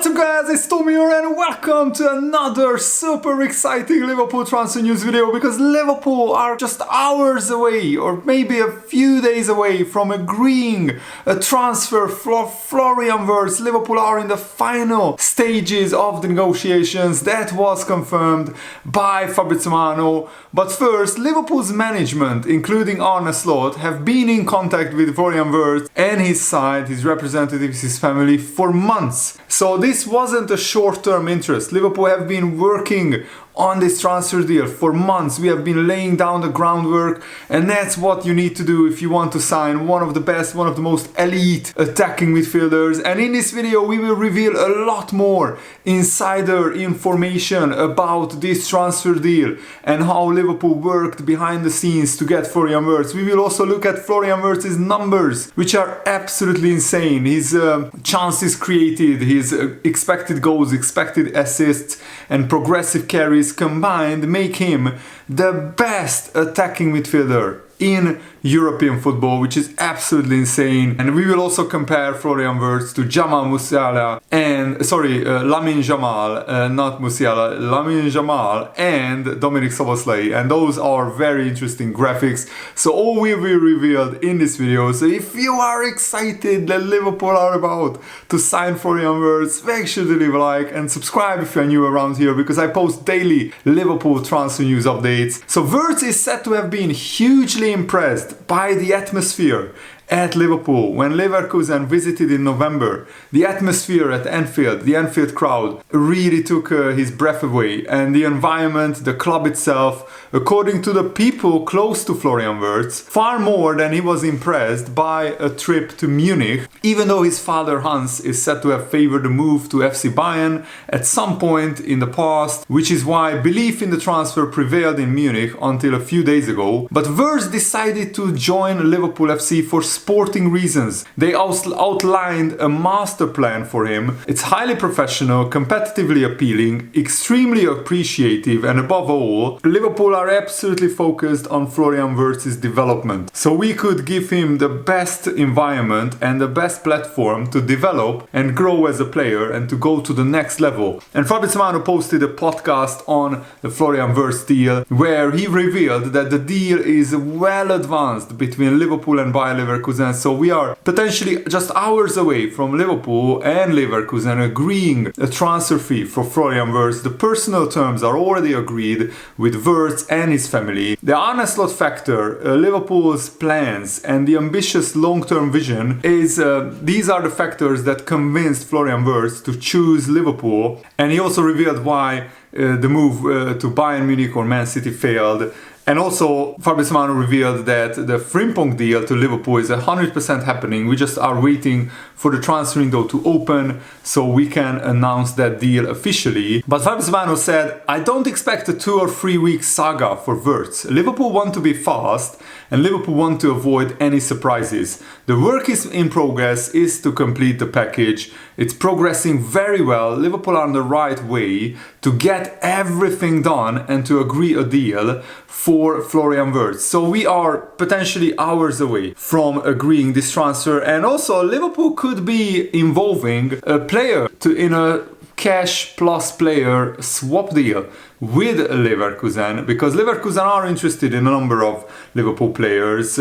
What's up guys, it's Tommy here and welcome to another super exciting Liverpool transfer news video, because Liverpool are just hours away or maybe a few days away from agreeing a transfer for Florian Wirtz. Liverpool are in the final stages of the negotiations. That was confirmed by Fabrizio Romano. But first, Liverpool's management, including Arne Slot, have been in contact with Florian Wirtz and his side, his representatives, his family for months. So this wasn't a short-term interest. Liverpool have been working on this transfer deal for months. We have been laying down the groundwork, and that's what you need to do if you want to sign one of the best, one of the most elite attacking midfielders. And in this video we will reveal a lot more insider information about this transfer deal and how Liverpool worked behind the scenes to get Florian Wirtz. We will also look at Florian Wirtz's numbers, which are absolutely insane. His chances created, his expected goals, expected assists and progressive carries combined make him the best attacking midfielder in European football, which is absolutely insane. And we will also compare Florian Wirtz to Lamine Yamal, not Musiala, Lamine Yamal and Dominic Szoboszlai, and those are very interesting graphics. So all will be revealed in this video. So if you are excited that Liverpool are about to sign Florian Wirtz, make sure to leave a like and subscribe if you're new around here, because I post daily Liverpool transfer news updates. So Wirtz is said to have been hugely impressed by the atmosphere at Liverpool when Leverkusen visited in November. The atmosphere at Anfield, the Anfield crowd, really took his breath away, and the environment, the club itself, according to the people close to Florian Wirtz, far more than he was impressed by a trip to Munich, even though his father Hans is said to have favored a move to FC Bayern at some point in the past, which is why belief in the transfer prevailed in Munich until a few days ago. But Wirtz decided to join Liverpool FC for sporting reasons. They outlined a master plan for him. It's highly professional, competitively appealing, extremely appreciative, and above all, Liverpool are absolutely focused on Florian Wirtz's development. So we could give him the best environment and the best platform to develop and grow as a player and to go to the next level. And Fabrizio Romano posted a podcast on the Florian Wirtz deal where he revealed that the deal is well advanced between Liverpool and Bayer Leverkusen. So we are potentially just hours away from Liverpool and Leverkusen agreeing a transfer fee for Florian Wirtz. The personal terms are already agreed with Wirtz and his family. The Arne Slot factor, Liverpool's plans and the ambitious long-term vision is these are the factors that convinced Florian Wirtz to choose Liverpool. And he also revealed why the move to Bayern Munich or Man City failed. And also, Fabrizio Romano revealed that the Frimpong deal to Liverpool is 100% happening. We just are waiting for the transfer window to open so we can announce that deal officially. But Fabrizio Romano said, I don't expect a 2 or 3 week saga for Wirtz. Liverpool want to be fast and Liverpool want to avoid any surprises. The work is in progress is to complete the package. It's progressing very well. Liverpool are on the right way to get everything done and to agree a deal for Florian Wirtz. So we are potentially hours away from agreeing this transfer, and also Liverpool could be involving a player in a cash plus player swap deal with Leverkusen, because Leverkusen are interested in a number of Liverpool players.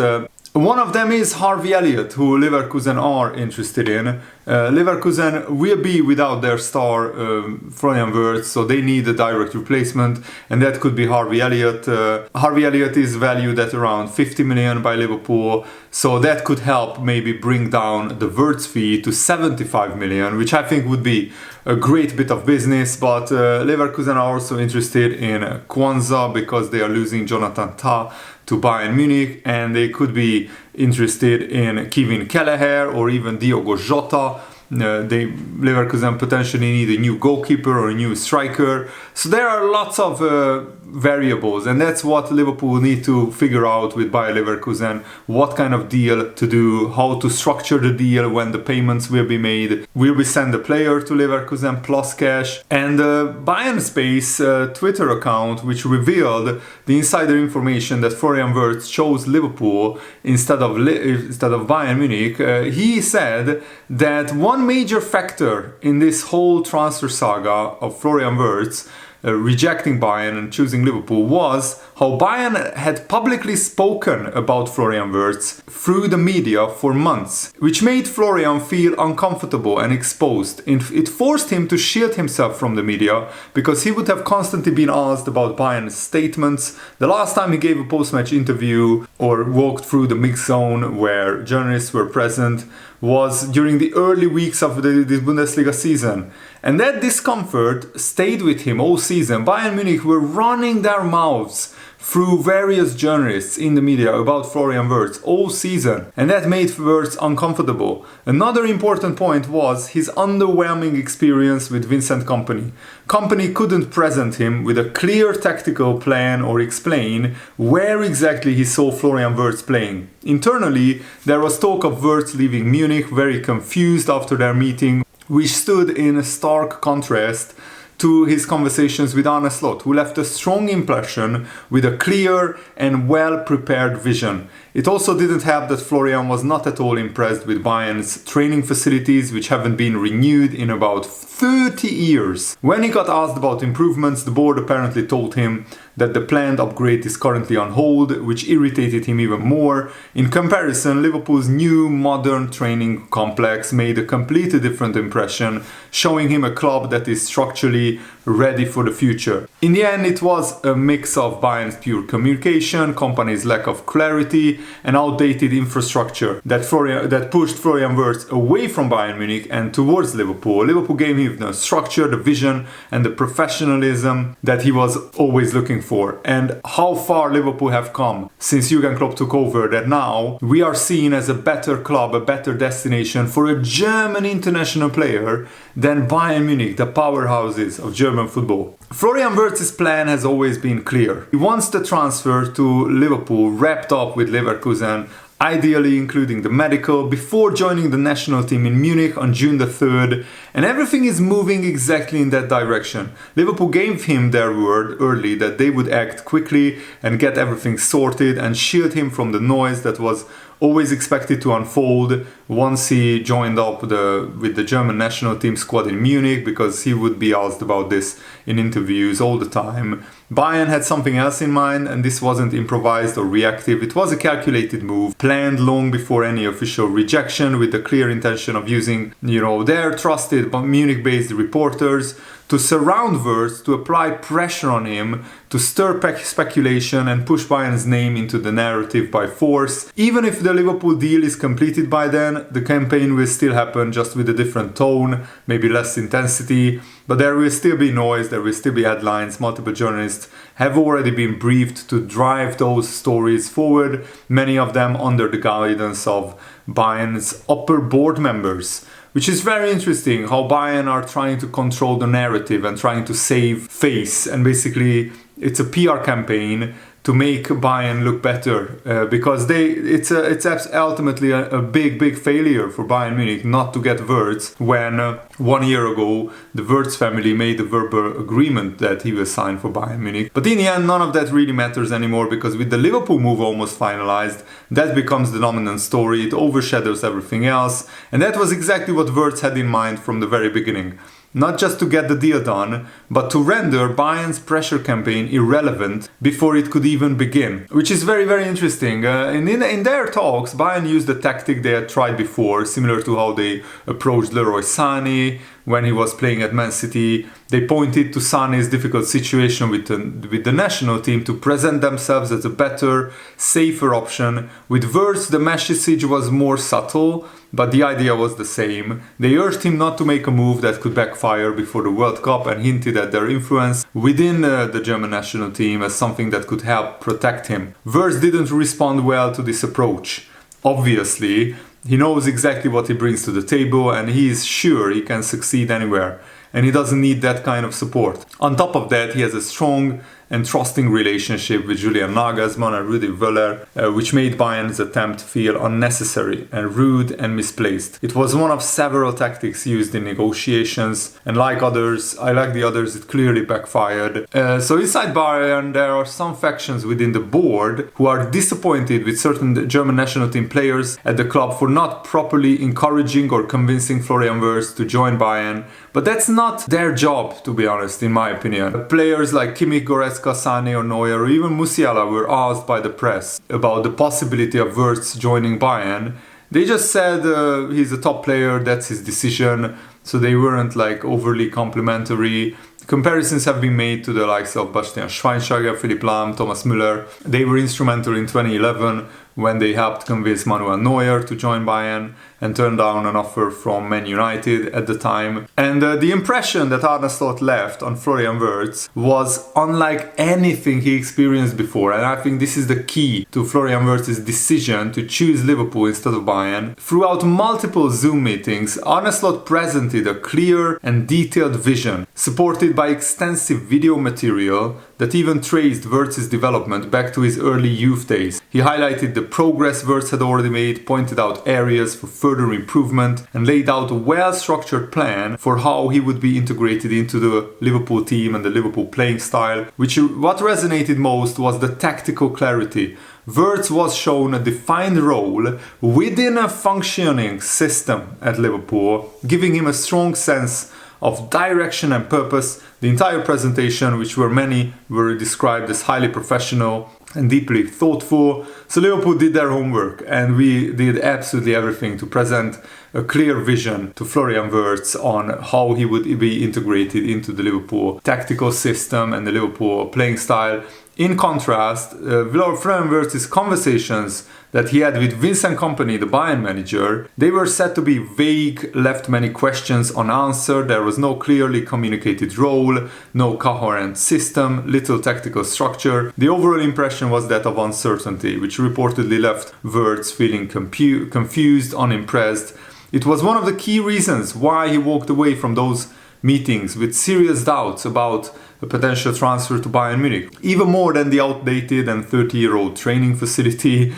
One of them is Harvey Elliott, who Leverkusen are interested in. Leverkusen will be without their star Florian Wirtz, so they need a direct replacement, and that could be Harvey Elliott. Harvey Elliott is valued at around 50 million by Liverpool, so that could help maybe bring down the Wirtz fee to 75 million, which I think would be a great bit of business. But Leverkusen are also interested in Kwanzaa because they are losing Jonathan Tah to Bayern Munich, and they could be interested in Kevin Kelleher or even Diogo Jota. Leverkusen potentially need a new goalkeeper or a new striker. So there are lots of variables, and that's what Liverpool need to figure out with Bayer Leverkusen. What kind of deal to do, how to structure the deal, when the payments will be made. Will we send the player to Leverkusen plus cash? And Bayern Space Twitter account, which revealed the insider information that Florian Wirtz chose Liverpool instead of Bayern Munich, he said that one major factor in this whole transfer saga of Florian Wirtz rejecting Bayern and choosing Liverpool was how Bayern had publicly spoken about Florian Wirtz through the media for months, which made Florian feel uncomfortable and exposed. It forced him to shield himself from the media because he would have constantly been asked about Bayern's statements. The last time he gave a post-match interview or walked through the mixed zone where journalists were present was during the early weeks of the Bundesliga season. And that discomfort stayed with him all season. Bayern Munich were running their mouths through various journalists in the media about Florian Wirtz all season, and that made Wirtz uncomfortable. Another important point was his underwhelming experience with Vincent Kompany. Kompany couldn't present him with a clear tactical plan or explain where exactly he saw Florian Wirtz playing. Internally, there was talk of Wirtz leaving Munich very confused after their meeting, which stood in stark contrast to his conversations with Arne Slot, who left a strong impression with a clear and well-prepared vision. It also didn't help that Florian was not at all impressed with Bayern's training facilities, which haven't been renewed in about 30 years. When he got asked about improvements, the board apparently told him that the planned upgrade is currently on hold, which irritated him even more. In comparison, Liverpool's new modern training complex made a completely different impression, showing him a club that is structurally ready for the future. In the end, it was a mix of Bayern's pure communication, Kompany's lack of clarity, and outdated infrastructure that pushed Florian Wirtz away from Bayern Munich and towards Liverpool. Liverpool gave him the structure, the vision, and the professionalism that he was always looking for. And how far Liverpool have come since Jurgen Klopp took over, that now we are seen as a better club, a better destination for a German international player than Bayern Munich, the powerhouses of German football. Florian Wirtz's plan has always been clear. He wants the transfer to Liverpool wrapped up with Leverkusen, ideally including the medical, before joining the national team in Munich on June the 3rd, and everything is moving exactly in that direction. Liverpool gave him their word early that they would act quickly and get everything sorted and shield him from the noise that was always expected to unfold once he joined up with the German national team squad in Munich, because he would be asked about this in interviews all the time. Bayern had something else in mind, and this wasn't improvised or reactive. It was a calculated move, planned long before any official rejection, with the clear intention of using, their trusted Munich-based reporters to surround Wirtz, to apply pressure on him, to stir speculation and push Bayern's name into the narrative by force. Even if the Liverpool deal is completed by then, the campaign will still happen, just with a different tone, maybe less intensity, but there will still be noise, there will still be headlines. Multiple journalists have already been briefed to drive those stories forward, many of them under the guidance of Bayern's upper board members. Which is very interesting, how Bayern are trying to control the narrative and trying to save face. And basically, it's a PR campaign to make Bayern look better, because it's ultimately a big failure for Bayern Munich not to get Wirtz when 1 year ago the Wirtz family made a verbal agreement that he will sign for Bayern Munich. But in the end, none of that really matters anymore, because with the Liverpool move almost finalized, that becomes the dominant story. It overshadows everything else, and that was exactly what Wirtz had in mind from the very beginning. Not just to get the deal done, but to render Bayern's pressure campaign irrelevant before it could even begin. Which is very interesting. In their talks, Bayern used a tactic they had tried before, similar to how they approached Leroy Sané when he was playing at Man City. They pointed to Sané's difficult situation with the national team to present themselves as a better, safer option. With Wirtz, the message was more subtle, but the idea was the same. They urged him not to make a move that could backfire before the World Cup and hinted at their influence within the German national team as something that could help protect him. Wirtz didn't respond well to this approach. Obviously, he knows exactly what he brings to the table, and he is sure he can succeed anywhere. and he doesn't need that kind of support. On top of that, he has a strong and trusting relationship with Julian Nagelsmann and Rudi Völler, which made Bayern's attempt feel unnecessary and rude and misplaced. It was one of several tactics used in negotiations, and like the others, it clearly backfired. So inside Bayern, there are some factions within the board who are disappointed with certain German national team players at the club for not properly encouraging or convincing Florian Wirtz to join Bayern. But that's not their job, to be honest, in my opinion. Players like Kimmich, Goretzka, Sané or Neuer or even Musiala were asked by the press about the possibility of Wirtz joining Bayern. They just said he's a top player, that's his decision, so they weren't like overly complimentary. Comparisons have been made to the likes of Bastian Schweinsteiger, Philipp Lahm, Thomas Müller. They were instrumental in 2011 when they helped convince Manuel Neuer to join Bayern and turned down an offer from Man United at the time. And the impression that Arne Slot left on Florian Wirtz was unlike anything he experienced before, and I think this is the key to Florian Wirtz's decision to choose Liverpool instead of Bayern. Throughout multiple Zoom meetings, Arne Slot presented a clear and detailed vision, supported by extensive video material that even traced Wirtz's development back to his early youth days. He highlighted the progress Wirtz had already made, pointed out areas for further improvement, and laid out a well-structured plan for how he would be integrated into the Liverpool team and the Liverpool playing style. What resonated most was the tactical clarity. Wirtz was shown a defined role within a functioning system at Liverpool, giving him a strong sense of direction and purpose. The entire presentation, which were described as highly professional and deeply thoughtful. So Liverpool did their homework, and we did absolutely everything to present a clear vision to Florian Wirtz on how he would be integrated into the Liverpool tactical system and the Liverpool playing style. In contrast, Florian Wirtz's conversations that he had with Vincent Kompany, the Bayern manager, they were said to be vague, left many questions unanswered. There was no clearly communicated role, no coherent system, little tactical structure. The overall impression was that of uncertainty, which reportedly left Wirtz feeling confused, unimpressed. It was one of the key reasons why he walked away from those meetings with serious doubts about a potential transfer to Bayern Munich. Even more than the outdated and 30-year-old training facility,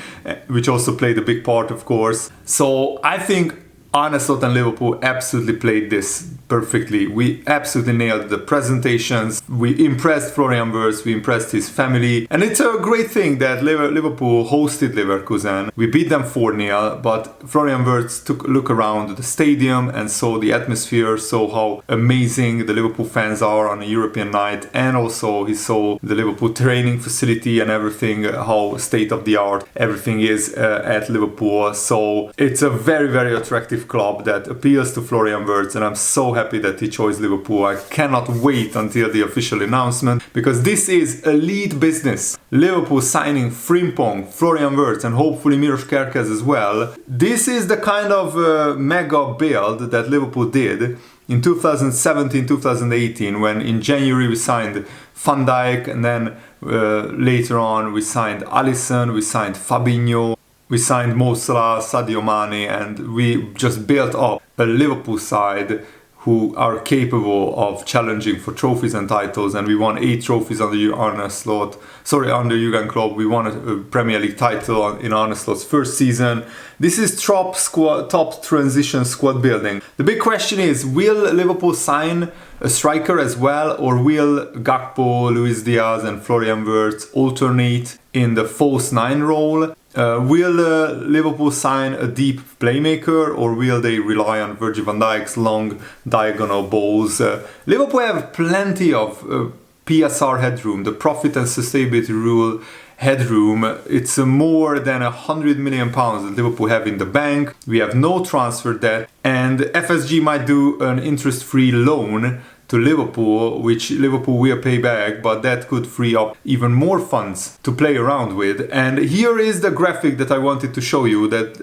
which also played a big part, of course. So I think Arne Slot and Liverpool absolutely played this perfectly. We absolutely nailed the presentations. We impressed Florian Wirtz, we impressed his family. And it's a great thing that Liverpool hosted Leverkusen. We beat them 4-0, but Florian Wirtz took a look around the stadium and saw the atmosphere, saw how amazing the Liverpool fans are on a European night, and also he saw the Liverpool training facility and everything, how state-of-the-art everything is at Liverpool. So it's a very, very attractive club that appeals to Florian Wirtz, and I'm so happy that he chose Liverpool. I cannot wait until the official announcement, because this is elite business. Liverpool signing Frimpong, Florian Wirtz, and hopefully Miros Kerkez as well. This is the kind of mega build that Liverpool did in 2017-2018, when in January we signed Van Dijk, and then later on we signed Alisson, we signed Fabinho, we signed Mo Salah, Sadio Mane, and we just built up a Liverpool side who are capable of challenging for trophies and titles. And we won 8 trophies under under Jurgen Klopp. We won a Premier League title in Arne Slot's first season. This is top transition squad building. The big question is, will Liverpool sign a striker as well, or will Gakpo, Luis Diaz and Florian Wirtz alternate in the false 9 role? Will Liverpool sign a deep playmaker, or will they rely on Virgil van Dijk's long diagonal balls? Liverpool have plenty of PSR headroom, the profit and sustainability rule headroom. It's more than £100 million that Liverpool have in the bank. We have no transfer debt, and FSG might do an interest-free loan to Liverpool, which Liverpool will pay back, but that could free up even more funds to play around with. And here is the graphic that I wanted to show you, that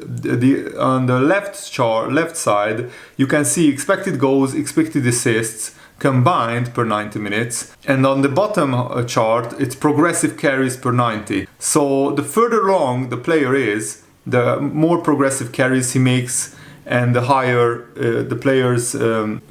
on the left side you can see expected goals, expected assists combined per 90 minutes, and on the bottom chart it's progressive carries per 90. So the further along the player is, the more progressive carries he makes and the higher the player's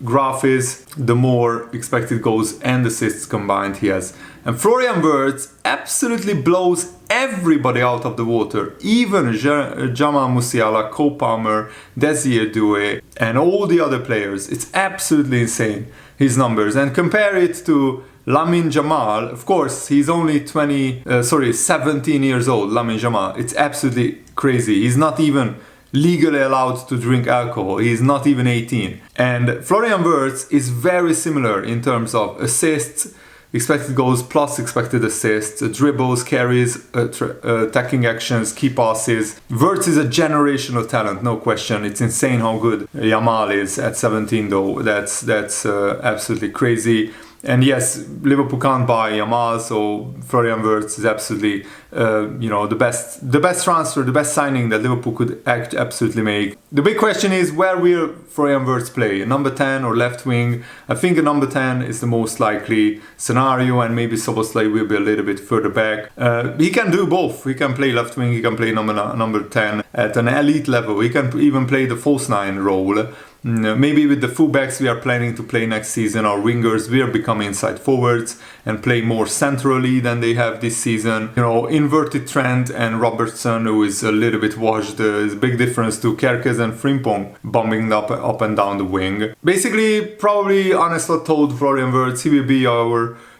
graph is, the more expected goals and assists combined he has. And Florian Wirtz absolutely blows everybody out of the water, even Jamal Musiala, Cole Palmer, Desire Doué, and all the other players. It's absolutely insane, his numbers. And compare it to Lamine Yamal. Of course, he's only 17 years old, Lamine Yamal. It's absolutely crazy. He's not even legally allowed to drink alcohol. He's not even 18. And Florian Wirtz is very similar in terms of assists, expected goals plus expected assists, dribbles, carries, attacking actions, key passes. Wirtz is a generational talent, no question. It's insane how good Yamal is at 17 though. That's absolutely crazy. And yes, Liverpool can't buy Yamal, so Florian Wirtz is absolutely, the best transfer, the best signing that Liverpool could absolutely make. The big question is, where will Florian Wirtz play? Number 10 or left wing? I think a number 10 is the most likely scenario, and maybe Szoboszlai will be a little bit further back. He can do both. He can play left wing, he can play number 10 at an elite level. He can even play the false 9 role. Maybe with the fullbacks we are planning to play next season, our wingers will become inside forwards and play more centrally than they have this season. Inverted Trent and Robertson, who is a little bit washed, is a big difference to Kerkez and Frimpong bumping up and down the wing. Basically, probably Arne told Florian Wirtz he will be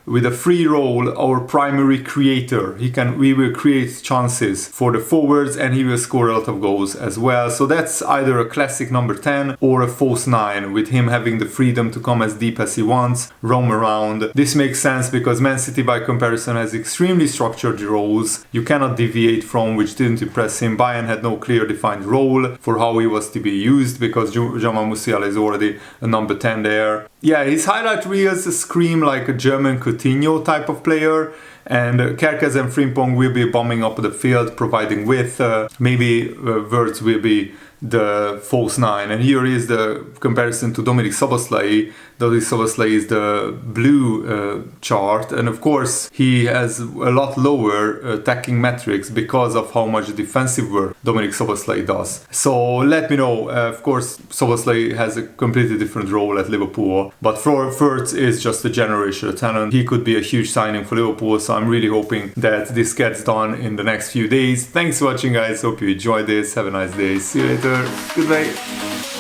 with a free role, our primary creator. We will create chances for the forwards, and he will score a lot of goals as well. So that's either a classic number 10 or a false 9, with him having the freedom to come as deep as he wants, roam around. This makes sense because Man City by comparison has extremely structured roles you cannot deviate from, which didn't impress him. Bayern had no clear defined role for how he was to be used because Jamal Musiala is already a number 10 there. Yeah, his highlight reels scream like a German Coutinho type of player, and Kerkez and Frimpong will be bombing up the field, providing width. Maybe Wirtz will be the false 9. And here is the comparison to Dominik Szoboszlai. Dominik Szoboszlai is the blue chart, and of course he has a lot lower attacking metrics because of how much defensive work Dominik Szoboszlai does. So let me know. Of course, Szoboszlai has a completely different role at Liverpool, but Wirtz is just a generational talent. He could be a huge signing for Liverpool, so I'm really hoping that this gets done in the next few days. Thanks for watching, guys. Hope you enjoyed this. Have a nice day. See you later. Goodbye.